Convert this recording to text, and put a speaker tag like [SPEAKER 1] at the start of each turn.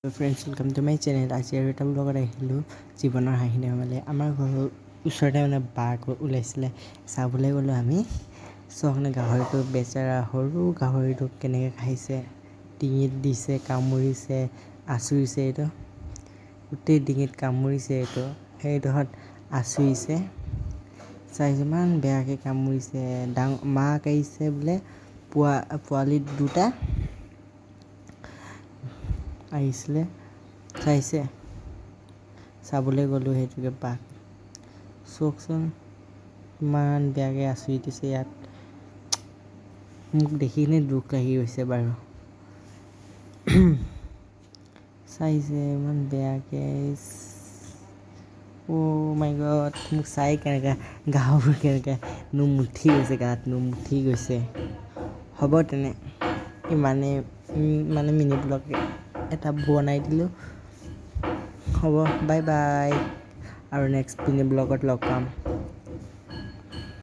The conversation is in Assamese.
[SPEAKER 1] Friends welcome to my channel. আজি আৰু এটা ব্লগত আহিলোঁ জীৱনৰ হাঁহি ধেমালি। আমাৰ ঘৰৰ ওচৰতে মানে বাঘ ওলাইছিলে, চাবলৈ গ'লোঁ আমি। চোৱাখনে গাহৰিটো বেচেৰা সৰু গাহৰিটো কেনেকৈ খাইছে, ডিঙিত দিছে, কামুৰিছে, আঁচুৰিছে। এইটো গোটেই ডিঙিত কামুৰিছে, সেইডোখৰত আঁচুৰিছে। চাইছোঁ ইমান বেয়াকৈ কামুৰিছে। মাক আহিছে বোলে, পোৱালি দুটা আহিছিলে, চাইছে। চাবলৈ গ'লোঁ সেইটোকে বাঘ। চাওকচোন ইমান বেয়াকৈ আঁচুৰি দিছে ইয়াত। মোক দেখি কিনে দুখ লাগি গৈছে বাৰু। চাইছে ইমান বেয়াকৈ। অ' মাই গড, মোক চাই কেনেকৈ গাবোৰ কেনেকৈ নোম উঠি গৈছে, গাত নোম উঠি গৈছে। হ'ব তেনে মানে মিনি ব্লগ এটা বনাই দিলোঁ। হ'ব, বাই বাই, আৰু নেক্সট মিনি ব্লগত লগ পাম।